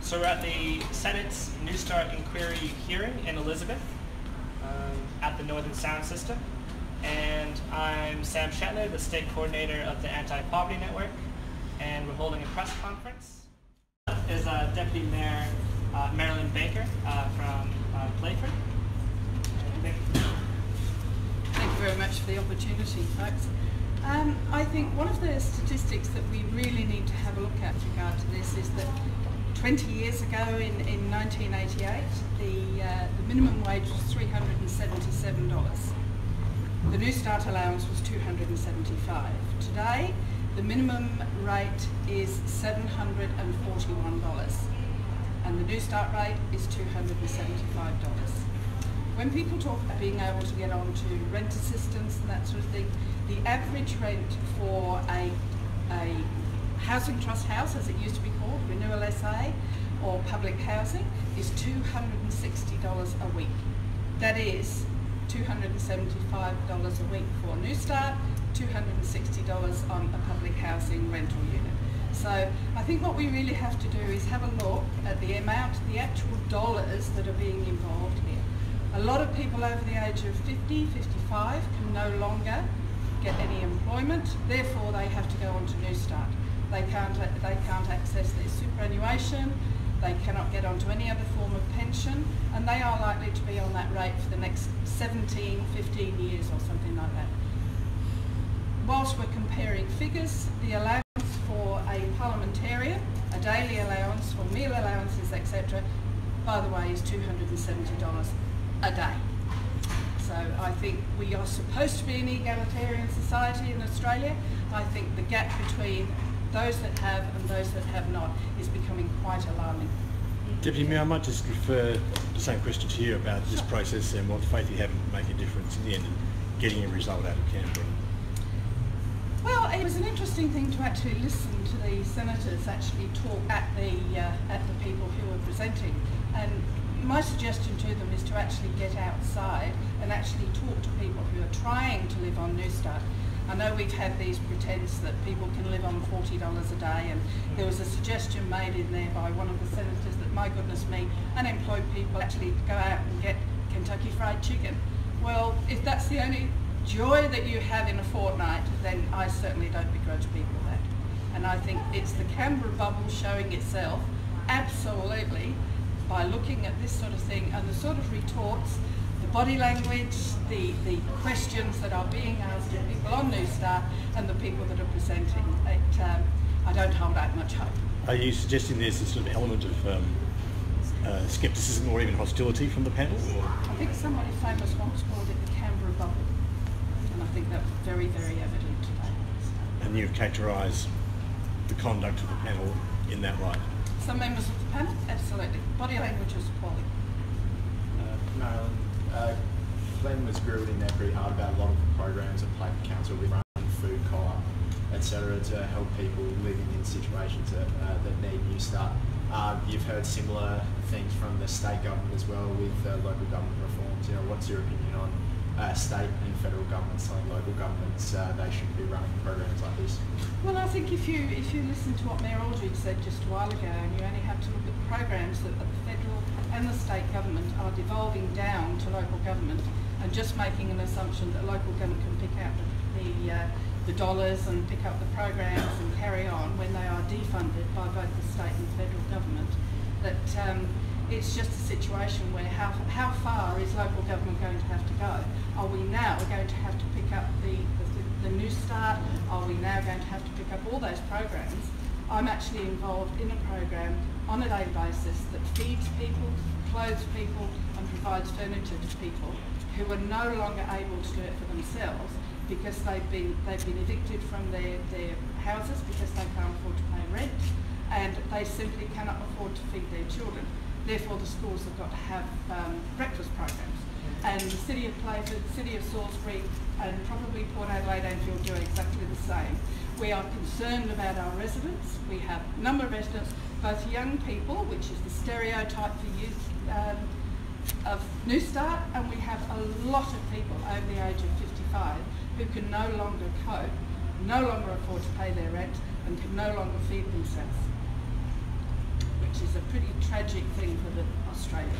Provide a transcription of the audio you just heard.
So we're at the Senate's Newstart inquiry hearing in Elizabeth at the Northern Sound System. And I'm Sam Shetler, the State Coordinator of the Anti-Poverty Network, and we're holding a press conference. Is Deputy Mayor Marilyn Baker from Playford. Thank you very much for the opportunity, folks. I think one of the statistics that we really need to have a look at with regard to this is that 20 years ago in 1988, the minimum wage was $377. The Newstart allowance was $275. Today, the minimum rate is $741 and the Newstart rate is $275. When people talk about being able to get onto rent assistance and that sort of thing, the average rent for a housing trust house, as it used to be called, Renewal SA, or public housing, is $260 a week. That is $275 a week for Newstart, $260 on a public housing rental unit. So I think what we really have to do is have a look at the amount, the actual dollars that are being involved here. A lot of people over the age of 50, 55 can no longer get any employment, therefore they have to go on to Newstart. They can't access their superannuation, they cannot get onto any other form of pension, and they are likely to be on that rate for the next 17, 15 years or something like that. Whilst we're comparing figures, the allowance for a parliamentarian, a daily allowance for meal allowances, etc., by the way, is $270 a day. So I think we are supposed to be an egalitarian society in Australia. I think the gap between those that have and those that have not is becoming quite alarming. Deputy Mayor, I might just refer the same question to you about this process and what faith you have in making a difference in the end and getting a result out of Canberra. Well, it was an interesting thing to actually listen to the senators actually talk at the people who were presenting, and my suggestion to them is to actually get outside and actually talk to people who are trying to live on Newstart. I know we've had these pretence that people can live on $40 a day, and there was a suggestion made in there by one of the senators that, my goodness me, unemployed people actually go out and get Kentucky Fried Chicken. Well, if that's the only joy that you have in a fortnight, then I certainly don't begrudge people that. And I think it's the Canberra bubble showing itself absolutely by looking at this sort of thing and the sort of retorts, the body language, the questions that are being asked of people on Newstart and the people that are presenting. I don't hold out much hope. Are you suggesting there's a sort of element of scepticism or even hostility from the panel? I think somebody famous once called it the Canberra bubble, and I think that's very, very evident today. And you've characterised the conduct of the panel in that light? Some members of the panel, absolutely. Body language is appalling. Marilyn, Glenn was grilled in there pretty hard about a lot of the programs that Playford Council we run, food co-op, etc., to help people living in situations that need Newstart. You've heard similar things from the state government as well with local government reforms. You know, what's your opinion on state and federal governments telling local governments they should be running programs like this? Well, I think if you listen to what Mayor Aldridge said just a while ago, and you only have to look at the programs that the federal and the state government are devolving down to local government, and just making an assumption that local government can pick out the dollars and pick up the programs and carry on when they are defunded by both the state and federal government, that it's just a situation where how far is local government going to have to go? Are we now going to have to pick up the Newstart? Are we now going to have to pick up all those programs? I'm actually involved in a program on a daily basis that feeds people, clothes people and provides furniture to people who are no longer able to do it for themselves because they've been evicted from their houses because they can't afford to pay rent, and they simply cannot afford to feed their children. Therefore, the schools have got to have breakfast programs. And the City of Playford, City of Salisbury, and probably Port Adelaide Anfield do exactly the same. We are concerned about our residents. We have a number of residents, both young people, which is the stereotype for youth of Newstart, and we have a lot of people over the age of 55 who can no longer cope, no longer afford to pay their rent, and can no longer feed themselves, which is a pretty tragic thing for Australia.